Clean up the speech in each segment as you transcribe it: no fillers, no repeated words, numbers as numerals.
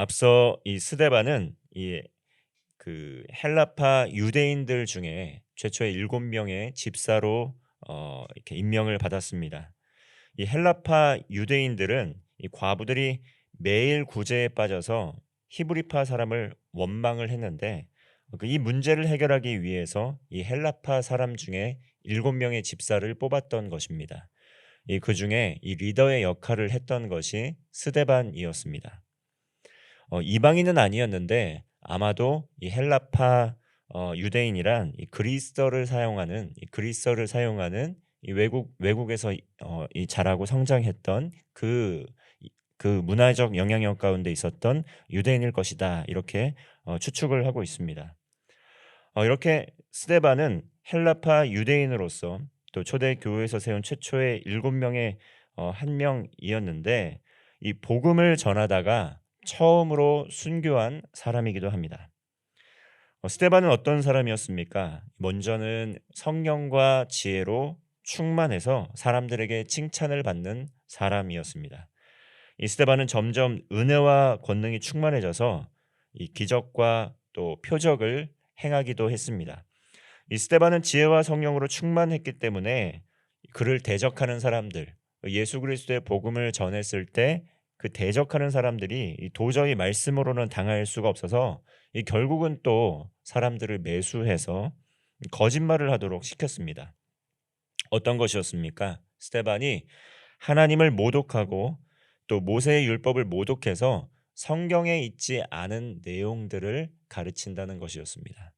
앞서 이 스데반은 이 헬라파 유대인들 중에 최초의 7명의 집사로 이렇게 임명을 받았습니다. 이 헬라파 유대인들은 이 과부들이 매일 구제에 빠져서 히브리파 사람을 원망을 했는데 이 문제를 해결하기 위해서 이 헬라파 사람 중에 7명의 집사를 뽑았던 것입니다. 그중에 이 리더의 역할을 했던 것이 스데반이었습니다. 이방인은 아니었는데 아마도 이 헬라파 유대인이란 이 그리스어를 사용하는 이 외국에서 이 자라고 성장했던 그 문화적 영향력 가운데 있었던 유대인일 것이다. 이렇게 추측을 하고 있습니다. 이렇게 스데반은 헬라파 유대인으로서 또 초대 교회에서 세운 최초의 7명의 한 명이었는데 이 복음을 전하다가 처음으로 순교한 사람이기도 합니다. 스데반은 어떤 사람이었습니까? 먼저는 성령과 지혜로 충만해서 사람들에게 칭찬을 받는 사람이었습니다. 이 스데반은 점점 은혜와 권능이 충만해져서 이 기적과 또 표적을 행하기도 했습니다. 이 스데반은 지혜와 성령으로 충만했기 때문에 그를 대적하는 사람들, 예수 그리스도의 복음을 전했을 때 그 대적하는 사람들이 도저히 말씀으로는 당할 수가 없어서 결국은 또 사람들을 매수해서 거짓말을 하도록 시켰습니다. 어떤 것이었습니까? 스데반이 하나님을 모독하고 또 모세의 율법을 모독해서 성경에 있지 않은 내용들을 가르친다는 것이었습니다.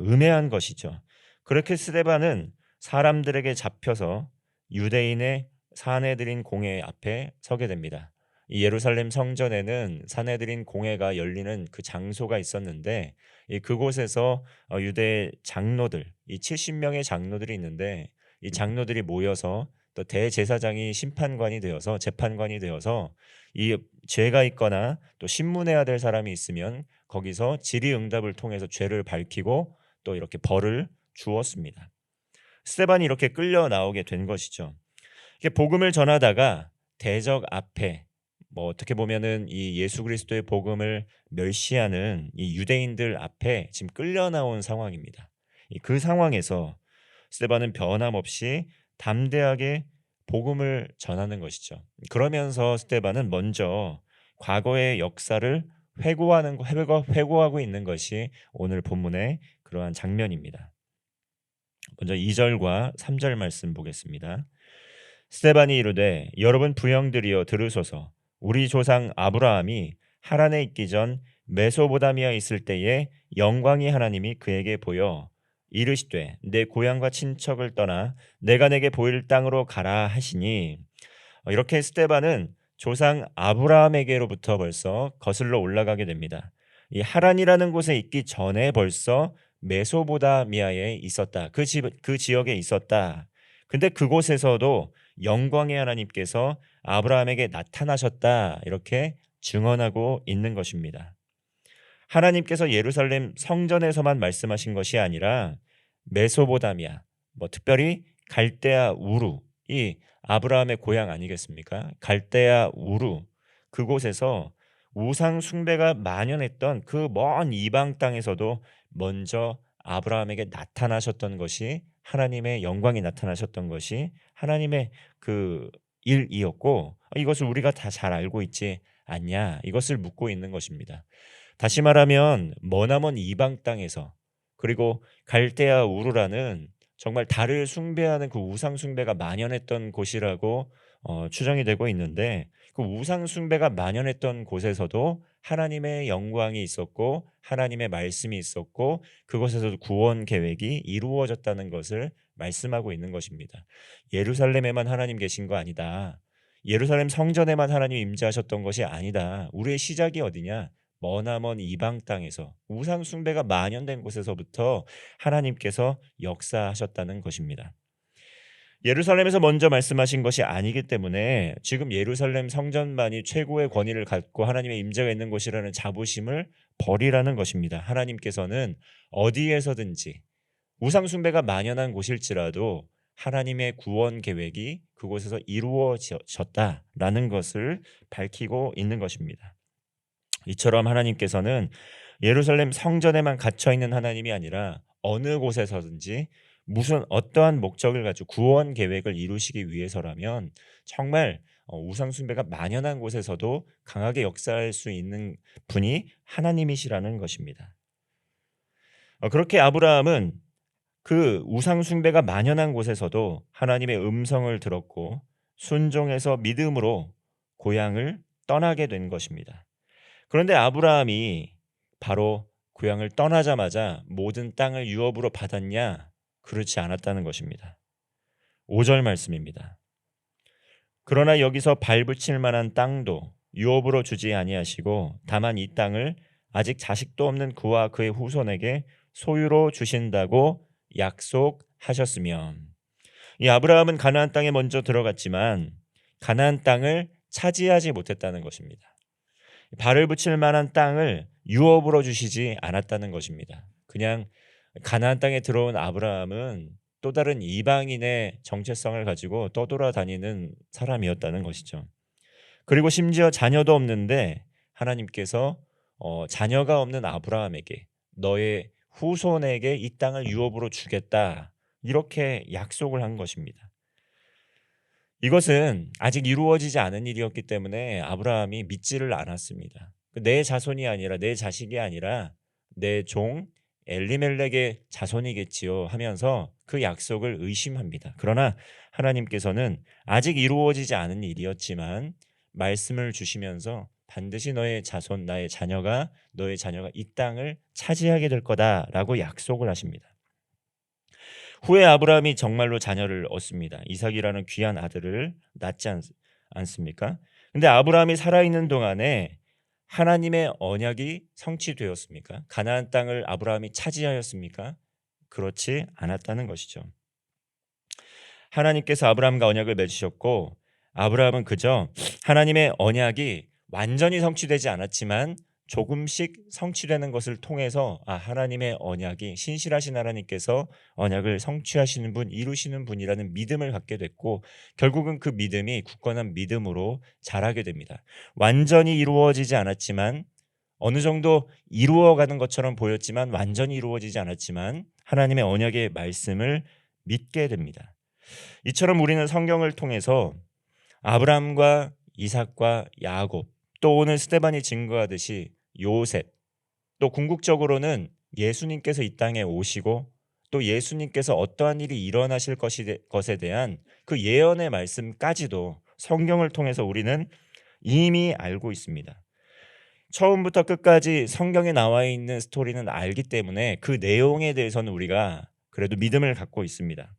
음해한 것이죠. 그렇게 스데반은 사람들에게 잡혀서 유대인의 사내들인 공회 앞에 서게 됩니다. 이 예루살렘 성전에는 사내들인 공회가 열리는 그 장소가 있었는데 그곳에서 유대 장로들, 이 70명의 장로들이 있는데 이 장로들이 모여서 또 대제사장이 심판관이 되어서 재판관이 되어서 이 죄가 있거나 또 신문해야 될 사람이 있으면 거기서 질의응답을 통해서 죄를 밝히고 또 이렇게 벌을 주었습니다. 스데반이 이렇게 끌려 나오게 된 것이죠. 이게 복음을 전하다가 대적 앞에 어떻게 보면은 이 예수 그리스도의 복음을 멸시하는 이 유대인들 앞에 지금 끌려 나온 상황입니다. 그 상황에서 스데반은 변함없이 담대하게 복음을 전하는 것이죠. 그러면서 스데반은 먼저 과거의 역사를 회고하고 있는 것이 오늘 본문의 그러한 장면입니다. 먼저 2절과 3절 말씀 보겠습니다. 스데반이 이르되 여러분 부형들이여 들으소서. 우리 조상 아브라함이 하란에 있기 전 메소보다미아에 있을 때에 영광이 하나님이 그에게 보여 이르시되 내 고향과 친척을 떠나 내가 내게 보일 땅으로 가라 하시니 이렇게 스데반은 조상 아브라함에게로부터 벌써 거슬러 올라가게 됩니다. 이 하란이라는 곳에 있기 전에 벌써 메소보다미아에 있었다. 그 지역에 있었다. 근데 그곳에서도 영광의 하나님께서 아브라함에게 나타나셨다. 이렇게 증언하고 있는 것입니다. 하나님께서 예루살렘 성전에서만 말씀하신 것이 아니라 메소보다미아, 특별히 갈대아 우루, 이 아브라함의 고향 아니겠습니까? 갈대아 우루, 그곳에서 우상 숭배가 만연했던 그 먼 이방 땅에서도 먼저 아브라함에게 나타나셨던 것이 하나님의 영광이 나타나셨던 것이 하나님의 그 일이었고 이것을 우리가 다 잘 알고 있지 않냐? 이것을 묻고 있는 것입니다. 다시 말하면 머나먼 이방 땅에서 그리고 갈대아 우르라는 정말 달을 숭배하는 그 우상 숭배가 만연했던 곳이라고 추정이 되고 있는데 그 우상 숭배가 만연했던 곳에서도 하나님의 영광이 있었고 하나님의 말씀이 있었고 그곳에서도 구원 계획이 이루어졌다는 것을 말씀하고 있는 것입니다. 예루살렘에만 하나님 계신 거 아니다. 예루살렘 성전에만 하나님 임재하셨던 것이 아니다. 우리의 시작이 어디냐? 머나먼 이방 땅에서 우상 숭배가 만연된 곳에서부터 하나님께서 역사하셨다는 것입니다. 예루살렘에서 먼저 말씀하신 것이 아니기 때문에 지금 예루살렘 성전만이 최고의 권위를 갖고 하나님의 임재가 있는 곳이라는 자부심을 버리라는 것입니다. 하나님께서는 어디에서든지 우상 숭배가 만연한 곳일지라도 하나님의 구원 계획이 그곳에서 이루어졌다라는 것을 밝히고 있는 것입니다. 이처럼 하나님께서는 예루살렘 성전에만 갇혀 있는 하나님이 아니라 어느 곳에서든지 무슨 어떠한 목적을 가지고 구원 계획을 이루시기 위해서라면 정말 우상 숭배가 만연한 곳에서도 강하게 역사할 수 있는 분이 하나님이시라는 것입니다. 그렇게 아브라함은 그 우상 숭배가 만연한 곳에서도 하나님의 음성을 들었고 순종해서 믿음으로 고향을 떠나게 된 것입니다. 그런데 아브라함이 바로 고향을 떠나자마자 모든 땅을 유업으로 받았냐? 그렇지 않았다는 것입니다. 5절 말씀입니다. 그러나 여기서 발붙일 만한 땅도 유업으로 주지 아니하시고 다만 이 땅을 아직 자식도 없는 그와 그의 후손에게 소유로 주신다고 약속하셨으며, 이 아브라함은 가나안 땅에 먼저 들어갔지만 가나안 땅을 차지하지 못했다는 것입니다. 발을 붙일 만한 땅을 유업으로 주시지 않았다는 것입니다. 그냥 가나안 땅에 들어온 아브라함은 또 다른 이방인의 정체성을 가지고 떠돌아다니는 사람이었다는 것이죠. 그리고 심지어 자녀도 없는데 하나님께서 자녀가 없는 아브라함에게 너의 후손에게 이 땅을 유업으로 주겠다, 이렇게 약속을 한 것입니다. 이것은 아직 이루어지지 않은 일이었기 때문에 아브라함이 믿지를 않았습니다. 내 자손이 아니라, 내 자식이 아니라 내 종 엘리멜렉의 자손이겠지요 하면서 그 약속을 의심합니다. 그러나 하나님께서는 아직 이루어지지 않은 일이었지만 말씀을 주시면서 반드시 너의 자손, 너의 자녀가 이 땅을 차지하게 될 거다라고 약속을 하십니다. 후에 아브라함이 정말로 자녀를 얻습니다. 이삭이라는 귀한 아들을 낳지 않습니까? 근데 아브라함이 살아있는 동안에 하나님의 언약이 성취되었습니까? 가나안 땅을 아브라함이 차지하였습니까? 그렇지 않았다는 것이죠. 하나님께서 아브라함과 언약을 맺으셨고 아브라함은 그저 하나님의 언약이 완전히 성취되지 않았지만 조금씩 성취되는 것을 통해서 하나님의 언약이, 신실하신 하나님께서 언약을 성취하시는 분, 이루시는 분이라는 믿음을 갖게 됐고, 결국은 그 믿음이 굳건한 믿음으로 자라게 됩니다. 완전히 이루어지지 않았지만, 어느 정도 이루어가는 것처럼 보였지만 완전히 이루어지지 않았지만 하나님의 언약의 말씀을 믿게 됩니다. 이처럼 우리는 성경을 통해서 아브라함과 이삭과 야곱, 또 오늘 스데반이 증거하듯이 요셉, 또 궁극적으로는 예수님께서 이 땅에 오시고 또 예수님께서 어떠한 일이 일어나실 것에 대한 그 예언의 말씀까지도 성경을 통해서 우리는 이미 알고 있습니다. 처음부터 끝까지 성경에 나와 있는 스토리는 알기 때문에 그 내용에 대해서는 우리가 그래도 믿음을 갖고 있습니다.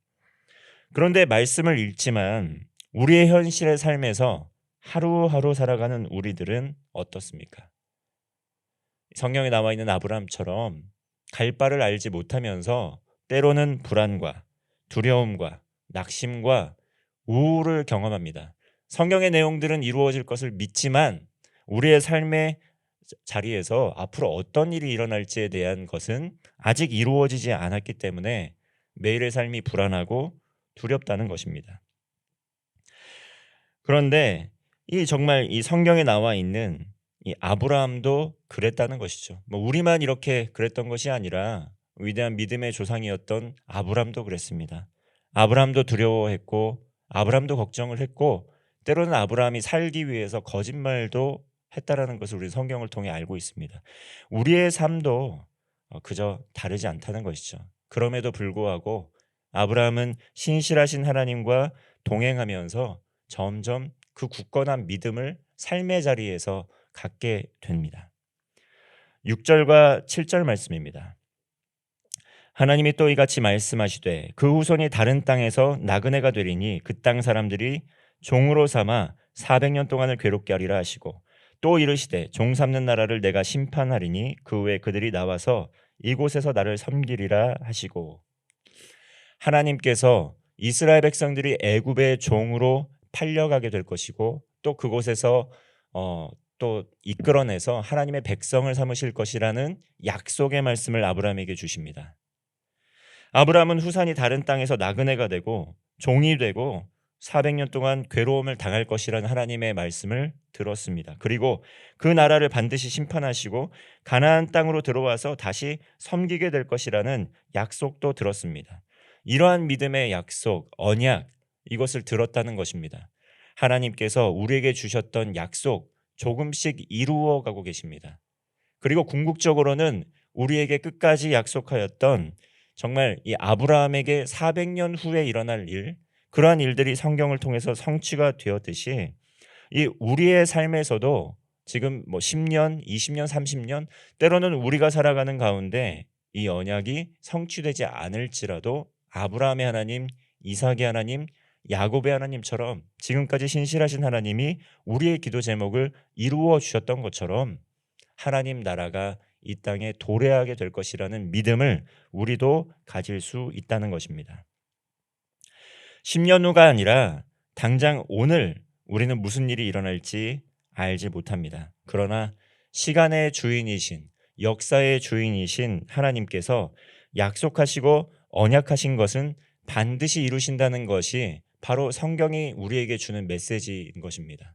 그런데 말씀을 읽지만 우리의 현실의 삶에서 하루하루 살아가는 우리들은 어떻습니까? 성경에 나와 있는 아브라함처럼 갈 바를 알지 못하면서 때로는 불안과 두려움과 낙심과 우울을 경험합니다. 성경의 내용들은 이루어질 것을 믿지만 우리의 삶의 자리에서 앞으로 어떤 일이 일어날지에 대한 것은 아직 이루어지지 않았기 때문에 매일의 삶이 불안하고 두렵다는 것입니다. 그런데 정말 이 성경에 나와 있는 이 아브라함도 그랬다는 것이죠. 우리만 이렇게 그랬던 것이 아니라 위대한 믿음의 조상이었던 아브라함도 그랬습니다. 아브라함도 두려워했고 아브라함도 걱정을 했고 때로는 아브라함이 살기 위해서 거짓말도 했다라는 것을 우리 성경을 통해 알고 있습니다. 우리의 삶도 그저 다르지 않다는 것이죠. 그럼에도 불구하고 아브라함은 신실하신 하나님과 동행하면서 점점 그 굳건한 믿음을 삶의 자리에서 갖게 됩니다. 6절과 7절 말씀입니다. 하나님이 또 이같이 말씀하시되 그 후손이 다른 땅에서 나그네가 되리니 그 땅 사람들이 종으로 삼아 400년 동안을 괴롭게 하리라 하시고, 또 이르시되 종 삼는 나라를 내가 심판하리니 그 후에 그들이 나와서 이곳에서 나를 섬기리라 하시고, 하나님께서 이스라엘 백성들이 애굽의 종으로 팔려가게 될 것이고 또 그곳에서 또 이끌어내서 하나님의 백성을 삼으실 것이라는 약속의 말씀을 아브라함에게 주십니다. 아브라함은 후산이 다른 땅에서 나그네가 되고 종이 되고 400년 동안 괴로움을 당할 것이라는 하나님의 말씀을 들었습니다. 그리고 그 나라를 반드시 심판하시고 가나안 땅으로 들어와서 다시 섬기게 될 것이라는 약속도 들었습니다. 이러한 믿음의 약속, 언약, 이것을 들었다는 것입니다. 하나님께서 우리에게 주셨던 약속 조금씩 이루어 가고 계십니다. 그리고 궁극적으로는 우리에게 끝까지 약속하였던 정말 이 아브라함에게 400년 후에 일어날 일, 그러한 일들이 성경을 통해서 성취가 되었듯이 이 우리의 삶에서도 지금 뭐 10년, 20년, 30년 때로는 우리가 살아가는 가운데 이 언약이 성취되지 않을지라도 아브라함의 하나님, 이삭의 하나님, 야곱의 하나님처럼 지금까지 신실하신 하나님이 우리의 기도 제목을 이루어 주셨던 것처럼 하나님 나라가 이 땅에 도래하게 될 것이라는 믿음을 우리도 가질 수 있다는 것입니다. 10년 후가 아니라 당장 오늘 우리는 무슨 일이 일어날지 알지 못합니다. 그러나 시간의 주인이신, 역사의 주인이신 하나님께서 약속하시고 언약하신 것은 반드시 이루신다는 것이 바로 성경이 우리에게 주는 메시지인 것입니다.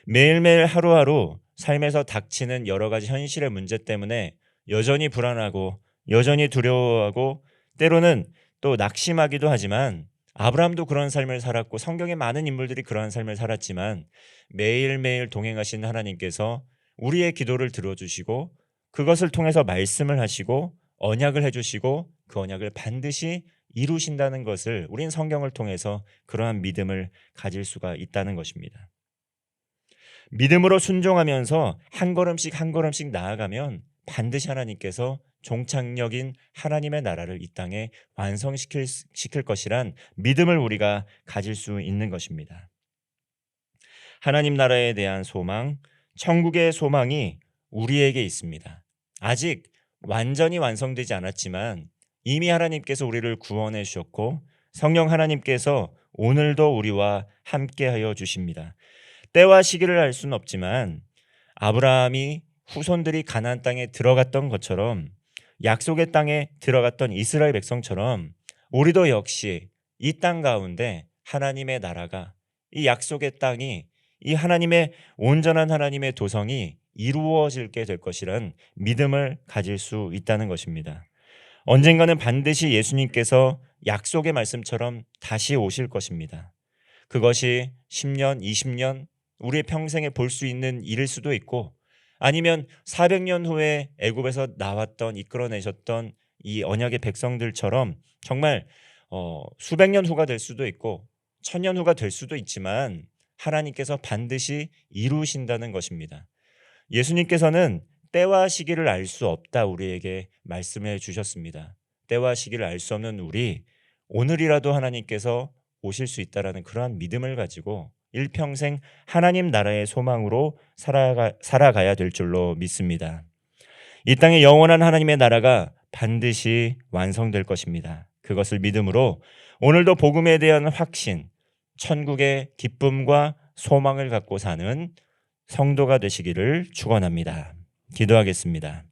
매일매일 하루하루 삶에서 닥치는 여러 가지 현실의 문제 때문에 여전히 불안하고 여전히 두려워하고 때로는 또 낙심하기도 하지만 아브라함도 그런 삶을 살았고 성경의 많은 인물들이 그러한 삶을 살았지만 매일매일 동행하신 하나님께서 우리의 기도를 들어주시고 그것을 통해서 말씀을 하시고 언약을 해주시고 그 언약을 반드시 이루신다는 것을 우린 성경을 통해서 그러한 믿음을 가질 수가 있다는 것입니다. 믿음으로 순종하면서 한 걸음씩 한 걸음씩 나아가면 반드시 하나님께서 종착역인 하나님의 나라를 이 땅에 완성시킬 것이란 믿음을 우리가 가질 수 있는 것입니다. 하나님 나라에 대한 소망, 천국의 소망이 우리에게 있습니다. 아직 완전히 완성되지 않았지만 이미 하나님께서 우리를 구원해 주셨고 성령 하나님께서 오늘도 우리와 함께하여 주십니다. 때와 시기를 알 수는 없지만 아브라함이 후손들이 가나안 땅에 들어갔던 것처럼 약속의 땅에 들어갔던 이스라엘 백성처럼 우리도 역시 이 땅 가운데 하나님의 나라가 이 약속의 땅이 이 하나님의 온전한 하나님의 도성이 이루어지게 될 것이란 믿음을 가질 수 있다는 것입니다. 언젠가는 반드시 예수님께서 약속의 말씀처럼 다시 오실 것입니다. 그것이 10년, 20년 우리의 평생에 볼 수 있는 일일 수도 있고 아니면 400년 후에 애굽에서 나왔던 이끌어내셨던 이 언약의 백성들처럼 정말 수백 년 후가 될 수도 있고 천년 후가 될 수도 있지만 하나님께서 반드시 이루신다는 것입니다. 예수님께서는 때와 시기를 알 수 없다 우리에게 말씀해 주셨습니다. 때와 시기를 알 수 없는 우리 오늘이라도 하나님께서 오실 수 있다라는 그러한 믿음을 가지고 일평생 하나님 나라의 소망으로 살아가야 될 줄로 믿습니다. 이 땅에 영원한 하나님의 나라가 반드시 완성될 것입니다. 그것을 믿음으로 오늘도 복음에 대한 확신, 천국의 기쁨과 소망을 갖고 사는 성도가 되시기를 축원합니다. 기도하겠습니다.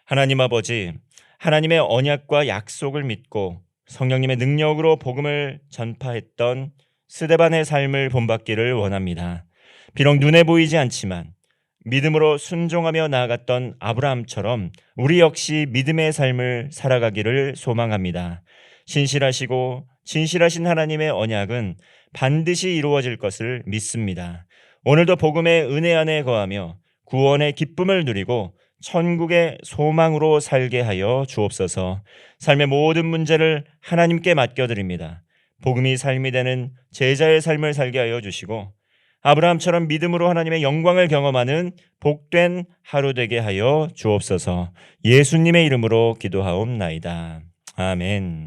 하나님 아버지, 하나님의 언약과 약속을 믿고 성령님의 능력으로 복음을 전파했던 스데반의 삶을 본받기를 원합니다. 비록 눈에 보이지 않지만 믿음으로 순종하며 나아갔던 아브라함처럼 우리 역시 믿음의 삶을 살아가기를 소망합니다. 신실하시고 진실하신 하나님의 언약은 반드시 이루어질 것을 믿습니다. 오늘도 복음의 은혜 안에 거하며 구원의 기쁨을 누리고 천국의 소망으로 살게 하여 주옵소서. 삶의 모든 문제를 하나님께 맡겨드립니다. 복음이 삶이 되는 제자의 삶을 살게 하여 주시고 아브라함처럼 믿음으로 하나님의 영광을 경험하는 복된 하루 되게 하여 주옵소서. 예수님의 이름으로 기도하옵나이다. 아멘.